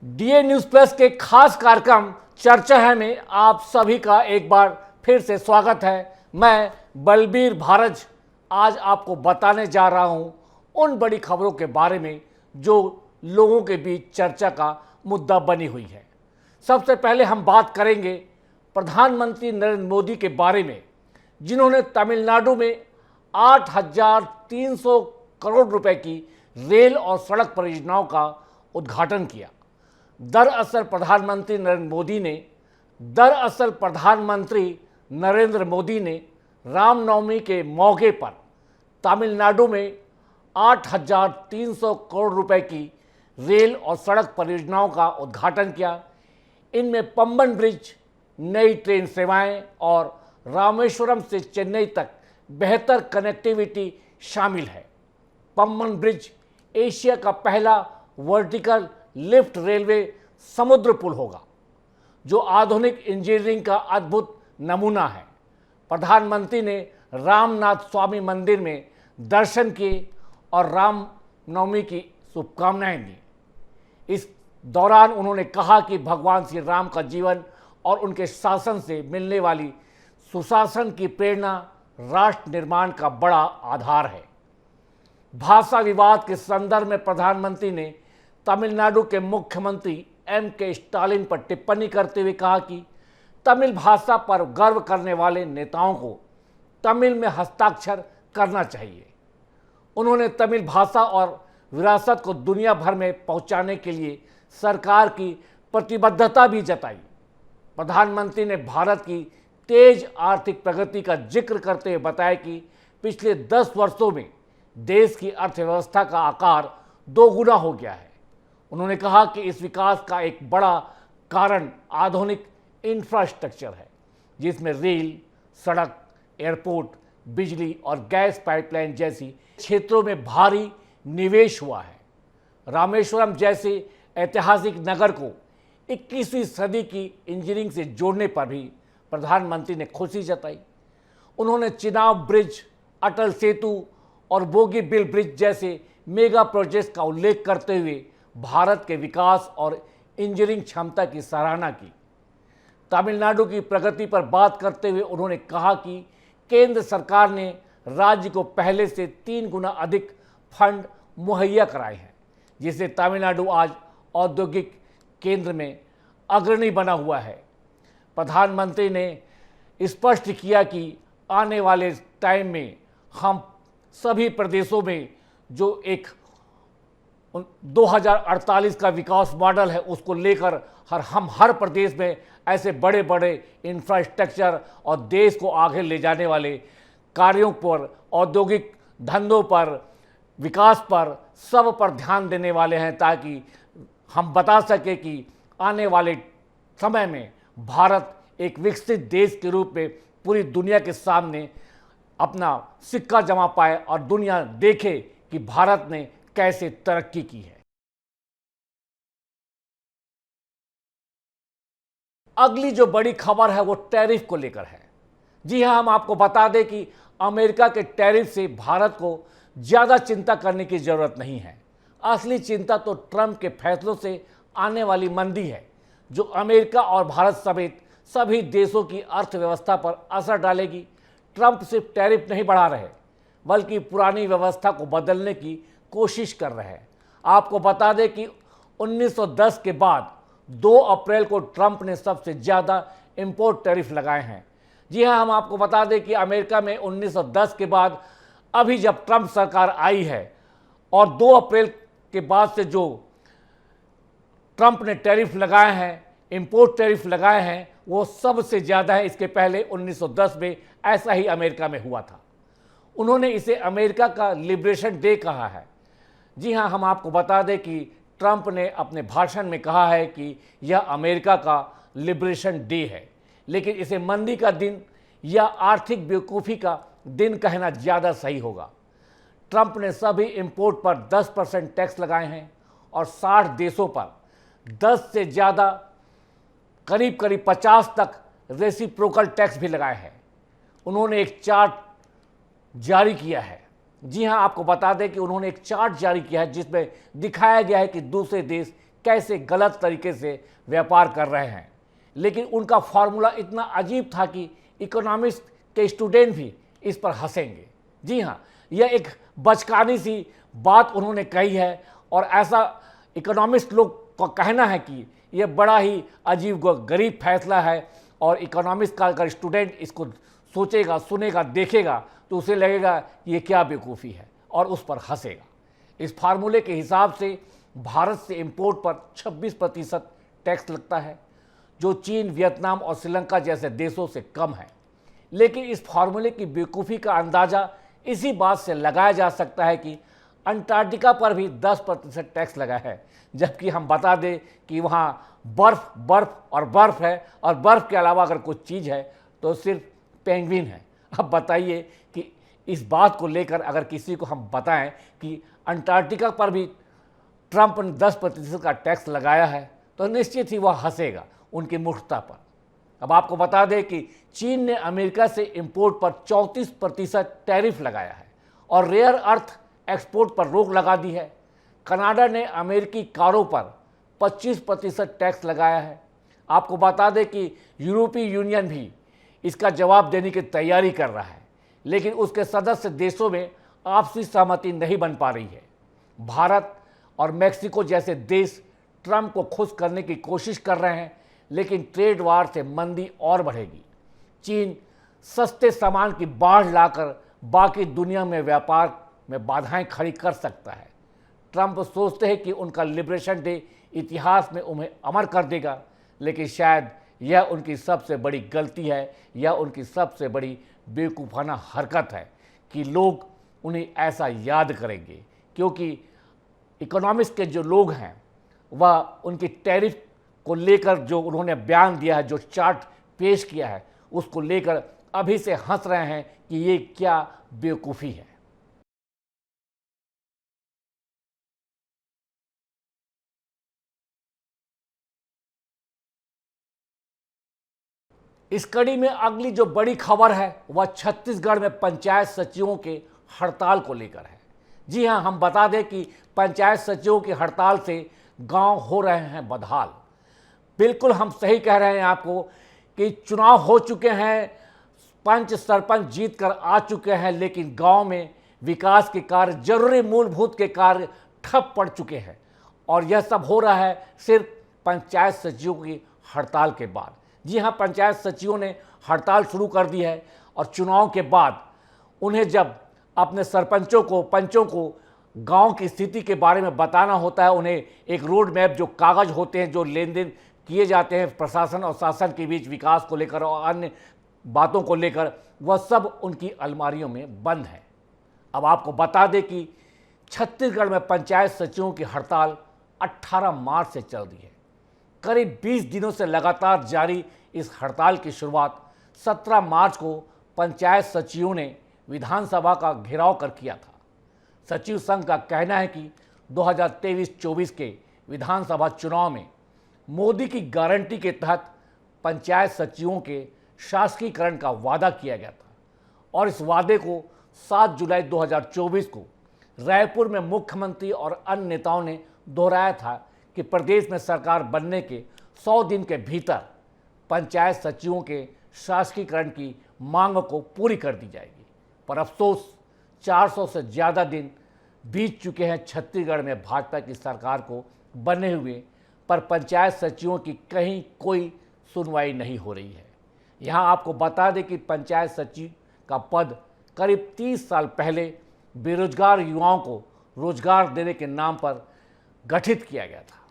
DA news plus के खास कार्यक्रम चर्चा है में आप सभी का एक बार फिर से स्वागत है। मैं बलबीर भारज आज आपको बताने जा रहा हूं उन बड़ी खबरों के बारे में जो लोगों के बीच चर्चा का मुद्दा बनी हुई है। सबसे पहले हम बात करेंगे प्रधानमंत्री नरेंद्र मोदी के बारे में, जिन्होंने तमिलनाडु में 8,300 करोड़ रुपए की रेल और सड़क परियोजनाओं का उद्घाटन किया। दरअसल प्रधानमंत्री नरेंद्र मोदी ने रामनवमी के मौके पर तमिलनाडु में 8,300 करोड़ रुपए की रेल और सड़क परियोजनाओं का उद्घाटन किया। इनमें पम्बन ब्रिज, नई ट्रेन सेवाएं और रामेश्वरम से चेन्नई तक बेहतर कनेक्टिविटी शामिल है। पम्बन ब्रिज एशिया का पहला वर्टिकल लिफ्ट रेलवे समुद्र पुल होगा, जो आधुनिक इंजीनियरिंग का अद्भुत नमूना है। प्रधानमंत्री ने रामनाथ स्वामी मंदिर में दर्शन किए और रामनवमी की शुभकामनाएं दी। इस दौरान उन्होंने कहा कि भगवान श्री राम का जीवन और उनके शासन से मिलने वाली सुशासन की प्रेरणा राष्ट्र निर्माण का बड़ा आधार है। भाषा विवाद के संदर्भ में प्रधानमंत्री ने तमिलनाडु के मुख्यमंत्री M.K. स्टालिन पर टिप्पणी करते हुए कहा कि तमिल भाषा पर गर्व करने वाले नेताओं को तमिल में हस्ताक्षर करना चाहिए। उन्होंने तमिल भाषा और विरासत को दुनिया भर में पहुंचाने के लिए सरकार की प्रतिबद्धता भी जताई। प्रधानमंत्री ने भारत की तेज आर्थिक प्रगति का जिक्र करते हुए बताया कि पिछले 10 वर्षों में देश की अर्थव्यवस्था का आकार 2 गुना हो गया है। उन्होंने कहा कि इस विकास का एक बड़ा कारण आधुनिक इंफ्रास्ट्रक्चर है, जिसमें रेल, सड़क, एयरपोर्ट, बिजली और गैस पाइपलाइन जैसी क्षेत्रों में भारी निवेश हुआ है। रामेश्वरम जैसे ऐतिहासिक नगर को 21वीं सदी की इंजीनियरिंग से जोड़ने पर भी प्रधानमंत्री ने खुशी जताई। उन्होंने चिनाब ब्रिज, अटल सेतु और बोगीबिल ब्रिज जैसे मेगा प्रोजेक्ट्स का उल्लेख करते हुए भारत के विकास और इंजीनियरिंग क्षमता की सराहना की। तमिलनाडु की प्रगति पर बात करते हुए उन्होंने कहा कि केंद्र सरकार ने राज्य को पहले से 3 गुना अधिक फंड मुहैया कराए हैं, जिससे तमिलनाडु आज औद्योगिक केंद्र में अग्रणी बना हुआ है। प्रधानमंत्री ने स्पष्ट किया कि आने वाले टाइम में हम सभी प्रदेशों में जो एक 2048 का विकास मॉडल है, उसको लेकर हम हर प्रदेश में ऐसे बड़े बड़े इंफ्रास्ट्रक्चर और देश को आगे ले जाने वाले कार्यों पर, औद्योगिक धंधों पर, विकास पर, सब पर ध्यान देने वाले हैं, ताकि हम बता सके कि आने वाले समय में भारत एक विकसित देश के रूप में पूरी दुनिया के सामने अपना सिक्का जमा पाए और दुनिया देखे कि भारत ने कैसे तरक्की की है। अगली जो बड़ी खबर है वो टैरिफ को लेकर है। जी हां, हम आपको बता दें कि अमेरिका के टैरिफ से भारत को ज़्यादा चिंता करने की ज़रूरत नहीं है। असली चिंता तो ट्रंप के फैसलों से आने वाली मंदी है, जो अमेरिका और भारत समेत सभी देशों की अर्थव्यवस्था पर असर डालेगी। ट्रंप सिर्फ टैरिफ नहीं बढ़ा रहे, बल्कि पुरानी व्यवस्था को बदलने की कोशिश कर रहे हैं। आपको बता दें कि 1910 के बाद 2 अप्रैल को ट्रंप ने सबसे ज़्यादा इंपोर्ट टैरिफ लगाए हैं। जी हां, हम आपको बता दें कि अमेरिका में 1910 के बाद अभी जब ट्रंप सरकार आई है और 2 अप्रैल के बाद से जो ट्रंप ने टैरिफ लगाए हैं, इंपोर्ट टैरिफ लगाए हैं, वो सबसे ज़्यादा है। इसके पहले 1910 में ऐसा ही अमेरिका में हुआ था। उन्होंने इसे अमेरिका का लिबरेशन डे कहा है। जी हां, हम आपको बता दें कि ट्रंप ने अपने भाषण में कहा है कि यह अमेरिका का लिबरेशन डे है, लेकिन इसे मंदी का दिन या आर्थिक बेवकूफ़ी का दिन कहना ज़्यादा सही होगा। ट्रंप ने सभी इंपोर्ट पर 10% टैक्स लगाए हैं और 60 देशों पर 10 से ज़्यादा करीब 50 तक रेसिप्रोकल टैक्स भी लगाए हैं। उन्होंने एक चार्ट जारी किया है जी हाँ, आपको बता दें कि उन्होंने एक चार्ट जारी किया है जिसमें दिखाया गया है कि दूसरे देश कैसे गलत तरीके से व्यापार कर रहे हैं। लेकिन उनका फॉर्मूला इतना अजीब था कि इकोनॉमिक्स के स्टूडेंट भी इस पर हंसेंगे। जी हाँ, यह एक बचकानी सी बात उन्होंने कही है और ऐसा इकोनॉमिस्ट लोग का कहना है कि यह बड़ा ही अजीब गरीब फैसला है और इकोनॉमिक्स का अगर स्टूडेंट इसको सोचेगा, सुनेगा, देखेगा तो उसे लगेगा कि ये क्या बेवकूफ़ी है और उस पर हंसेगा। इस फार्मूले के हिसाब से भारत से इंपोर्ट पर 26% टैक्स लगता है, जो चीन, वियतनाम और श्रीलंका जैसे देशों से कम है। लेकिन इस फार्मूले की बेवकूफ़ी का अंदाज़ा इसी बात से लगाया जा सकता है कि अंटार्कटिका पर भी 10% टैक्स लगा है, जबकि हम बता दें कि वहाँ बर्फ़ और बर्फ़ है और बर्फ़ के अलावा अगर कुछ चीज़ है तो सिर्फ पेंगुइन है। अब बताइए कि इस बात को लेकर अगर किसी को हम बताएं कि अंटार्कटिका पर भी ट्रंप ने 10% का टैक्स लगाया है तो निश्चित ही वह हंसेगा उनकी मूर्खता पर। अब आपको बता दें कि चीन ने अमेरिका से इंपोर्ट पर 34% टैरिफ लगाया है और रेयर अर्थ एक्सपोर्ट पर रोक लगा दी है। कनाडा ने अमेरिकी कारों पर 25% टैक्स लगाया है। आपको बता दें कि यूरोपीय यूनियन भी इसका जवाब देने की तैयारी कर रहा है, लेकिन उसके सदस्य देशों में आपसी सहमति नहीं बन पा रही है। भारत और मेक्सिको जैसे देश ट्रंप को खुश करने की कोशिश कर रहे हैं, लेकिन ट्रेड वार से मंदी और बढ़ेगी। चीन सस्ते सामान की बाढ़ लाकर बाकी दुनिया में व्यापार में बाधाएं खड़ी कर सकता है। ट्रंप सोचते हैं कि उनका लिबरेशन डे इतिहास में उन्हें अमर कर देगा, लेकिन शायद यह उनकी सबसे बड़ी गलती है या उनकी सबसे बड़ी बेवकूफ़ाना हरकत है कि लोग उन्हें ऐसा याद करेंगे, क्योंकि इकोनॉमिक्स के जो लोग हैं वह उनकी टैरिफ को लेकर जो उन्होंने बयान दिया है, जो चार्ट पेश किया है, उसको लेकर अभी से हंस रहे हैं कि ये क्या बेवकूफ़ी है। इस कड़ी में अगली जो बड़ी खबर है वह छत्तीसगढ़ में पंचायत सचिवों के हड़ताल को लेकर है। जी हां, हम बता दें कि पंचायत सचिवों की हड़ताल से गांव हो रहे हैं बदहाल। बिल्कुल हम सही कह रहे हैं आपको कि चुनाव हो चुके हैं, पंच सरपंच जीत कर आ चुके हैं, लेकिन गांव में विकास के कार्य, जरूरी मूलभूत के कार्य ठप पड़ चुके हैं और यह सब हो रहा है सिर्फ पंचायत सचिवों की हड़ताल के बाद। जी हाँ, पंचायत सचिवों ने हड़ताल शुरू कर दी है और चुनाव के बाद उन्हें जब अपने सरपंचों को, पंचों को गांव की स्थिति के बारे में बताना होता है, उन्हें एक रोड मैप, जो कागज़ होते हैं, जो लेन देन किए जाते हैं प्रशासन और शासन के बीच विकास को लेकर और अन्य बातों को लेकर, वह सब उनकी अलमारियों में बंद है। अब आपको बता दें कि छत्तीसगढ़ में पंचायत सचिवों की हड़ताल 18 मार्च से चल रही है। करीब 20 दिनों से लगातार जारी इस हड़ताल की शुरुआत 17 मार्च को पंचायत सचिवों ने विधानसभा का घेराव कर किया था। सचिव संघ का कहना है कि 2023-24 के विधानसभा चुनाव में मोदी की गारंटी के तहत पंचायत सचिवों के शासकीकरण का वादा किया गया था और इस वादे को 7 जुलाई 2024 को रायपुर में मुख्यमंत्री और अन्य नेताओं ने दोहराया था कि प्रदेश में सरकार बनने के 100 दिन के भीतर पंचायत सचिवों के शासकीकरण की मांग को पूरी कर दी जाएगी। पर अफसोस 400 से ज़्यादा दिन बीत चुके हैं छत्तीसगढ़ में भाजपा की सरकार को बने हुए, पर पंचायत सचिवों की कहीं कोई सुनवाई नहीं हो रही है। यहाँ आपको बता दें कि पंचायत सचिव का पद करीब 30 साल पहले बेरोजगार युवाओं को रोजगार देने के नाम पर गठित किया गया था।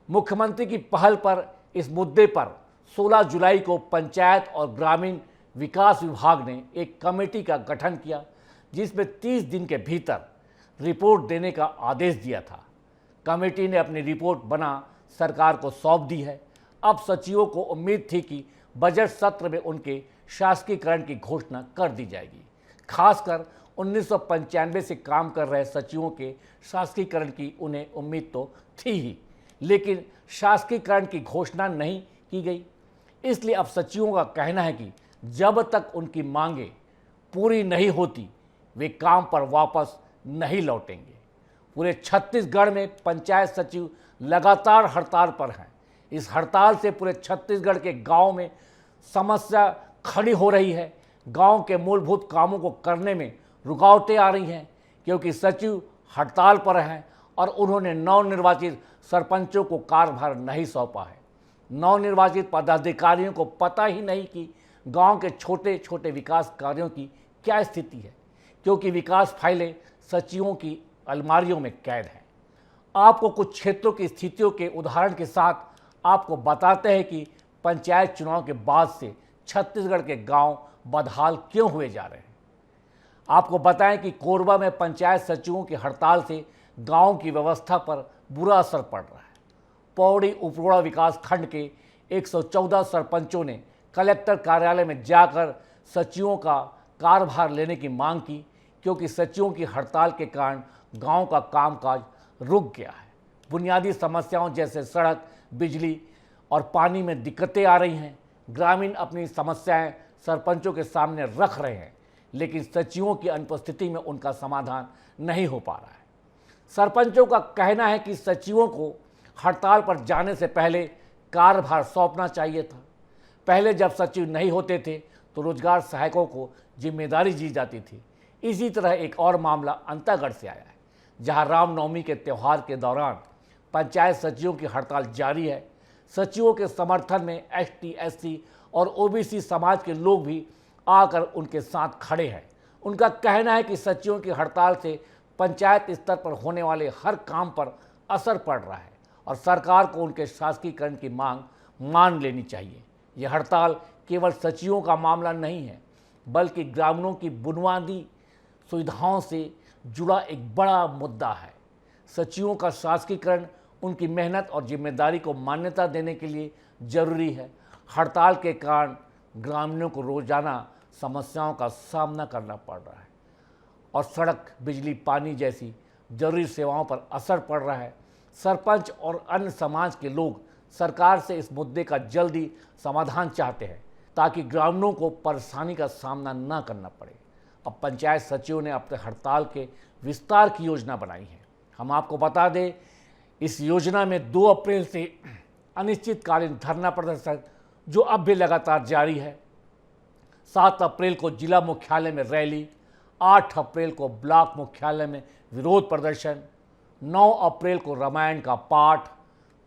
मुख्यमंत्री की पहल पर इस मुद्दे पर 16 जुलाई को पंचायत और ग्रामीण विकास विभाग ने एक कमेटी का गठन किया, जिसमें 30 दिन के भीतर रिपोर्ट देने का आदेश दिया था। कमेटी ने अपनी रिपोर्ट बना सरकार को सौंप दी है। अब सचिवों को उम्मीद थी कि बजट सत्र में उनके शासकीकरण की घोषणा कर दी जाएगी। खासकर 1995 से काम कर रहे सचिवों के शासकीकरण की उन्हें उम्मीद तो थी ही, लेकिन शासकीकरण की घोषणा नहीं की गई। इसलिए अब सचिवों का कहना है कि जब तक उनकी मांगें पूरी नहीं होती वे काम पर वापस नहीं लौटेंगे। पूरे छत्तीसगढ़ में पंचायत सचिव लगातार हड़ताल पर हैं। इस हड़ताल से पूरे छत्तीसगढ़ के गांव में समस्या खड़ी हो रही है। गांव के मूलभूत कामों को करने में रुकावटें आ रही हैं क्योंकि सचिव हड़ताल पर हैं और उन्होंने नवनिर्वाचित सरपंचों को कार्यभार नहीं सौंपा है। नवनिर्वाचित पदाधिकारियों को पता ही नहीं कि गांव के छोटे छोटे विकास कार्यों की क्या स्थिति है, क्योंकि विकास फाइलें सचिवों की अलमारियों में कैद हैं। आपको कुछ क्षेत्रों की स्थितियों के उदाहरण के साथ आपको बताते हैं कि पंचायत चुनाव के बाद से छत्तीसगढ़ के गांव बदहाल क्यों हुए जा रहे हैं। आपको बताएं कि कोरबा में पंचायत सचिवों की हड़ताल से गांव की व्यवस्था पर बुरा असर पड़ रहा है। पौड़ी उपरोड़ा विकास खंड के 114 सरपंचों ने कलेक्टर कार्यालय में जाकर सचिवों का कार्यभार लेने की मांग की, क्योंकि सचिवों की हड़ताल के कारण गांव का कामकाज रुक गया है। बुनियादी समस्याओं जैसे सड़क, बिजली और पानी में दिक्कतें आ रही हैं। ग्रामीण अपनी समस्याएं सरपंचों के सामने रख रहे हैं, लेकिन सचिवों की अनुपस्थिति में उनका समाधान नहीं हो पा रहा है। सरपंचों का कहना है कि सचिवों को हड़ताल पर जाने से पहले कार्यभार सौंपना चाहिए था। पहले जब सचिव नहीं होते थे तो रोजगार सहायकों को जिम्मेदारी दी जाती थी। इसी तरह एक और मामला अंतागढ़ से आया है, जहां रामनवमी के त्यौहार के दौरान पंचायत सचिवों की हड़ताल जारी है। सचिवों के समर्थन में एसटी, एससी और ओबीसी समाज के लोग भी आकर उनके साथ खड़े हैं। उनका कहना है कि सचिवों की हड़ताल से पंचायत स्तर पर होने वाले हर काम पर असर पड़ रहा है और सरकार को उनके शासकीकरण की मांग मान लेनी चाहिए। यह हड़ताल केवल सचिवों का मामला नहीं है, बल्कि ग्रामीणों की बुनियादी सुविधाओं से जुड़ा एक बड़ा मुद्दा है। सचिवों का शासकीकरण उनकी मेहनत और जिम्मेदारी को मान्यता देने के लिए जरूरी है। हड़ताल के कारण ग्रामीणों को रोजाना समस्याओं का सामना करना पड़ रहा है और सड़क, बिजली, पानी जैसी जरूरी सेवाओं पर असर पड़ रहा है। सरपंच और अन्य समाज के लोग सरकार से इस मुद्दे का जल्दी समाधान चाहते हैं ताकि ग्रामीणों को परेशानी का सामना न करना पड़े। अब पंचायत सचिवों ने अपने हड़ताल के विस्तार की योजना बनाई है। हम आपको बता दें, इस योजना में 2 अप्रैल से अनिश्चितकालीन धरना प्रदर्शन जो अब भी लगातार जारी है, 7 अप्रैल को जिला मुख्यालय में रैली, 8 अप्रैल को ब्लॉक मुख्यालय में विरोध प्रदर्शन, 9 अप्रैल को रामायण का पाठ,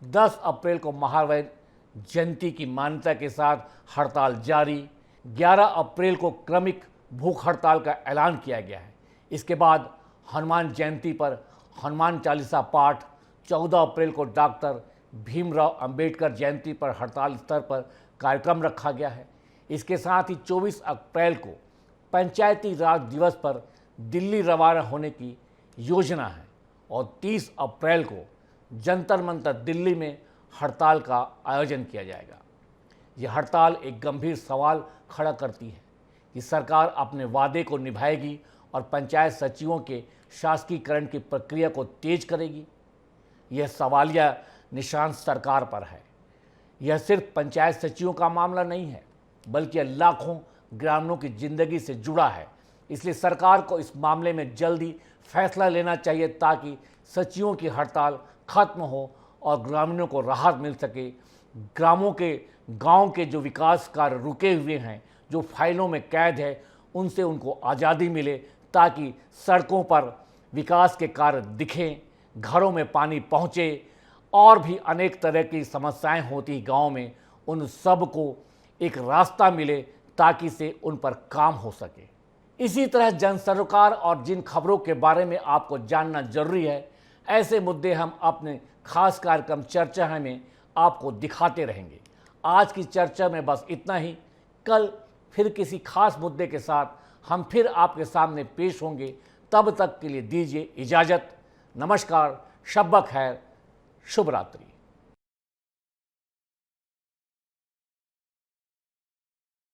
10 अप्रैल को महावीर जयंती की मान्यता के साथ हड़ताल जारी, 11 अप्रैल को क्रमिक भूख हड़ताल का ऐलान किया गया है। इसके बाद हनुमान जयंती पर हनुमान चालीसा पाठ, 14 अप्रैल को डॉक्टर भीमराव अंबेडकर जयंती पर हड़ताल स्तर पर कार्यक्रम रखा गया है। इसके साथ ही 24 अप्रैल को पंचायती राज दिवस पर दिल्ली रवाना होने की योजना है और 30 अप्रैल को जंतर मंतर दिल्ली में हड़ताल का आयोजन किया जाएगा। यह हड़ताल एक गंभीर सवाल खड़ा करती है कि सरकार अपने वादे को निभाएगी और पंचायत सचिवों के शासकीकरण की प्रक्रिया को तेज करेगी। यह सवालिया निशान सरकार पर है। यह सिर्फ पंचायत सचिवों का मामला नहीं है, बल्कि यह लाखों ग्रामीणों की जिंदगी से जुड़ा है। इसलिए सरकार को इस मामले में जल्दी फैसला लेना चाहिए ताकि सचिवों की हड़ताल खत्म हो और ग्रामीणों को राहत मिल सके। गांव के जो विकास कार्य रुके हुए हैं, जो फाइलों में कैद है, उनसे उनको आज़ादी मिले ताकि सड़कों पर विकास के कार्य दिखें, घरों में पानी पहुँचे और भी अनेक तरह की समस्याएं होती गांव में, उन सब को एक रास्ता मिले ताकि से उन पर काम हो सके। इसी तरह जन सरोकार और जिन खबरों के बारे में आपको जानना जरूरी है, ऐसे मुद्दे हम अपने खास कार्यक्रम चर्चा में आपको दिखाते रहेंगे। आज की चर्चा में बस इतना ही। कल फिर किसी खास मुद्दे के साथ हम फिर आपके सामने पेश होंगे। तब तक के लिए दीजिए इजाज़त। नमस्कार, शब्बा खैर, शुभ रात्रि।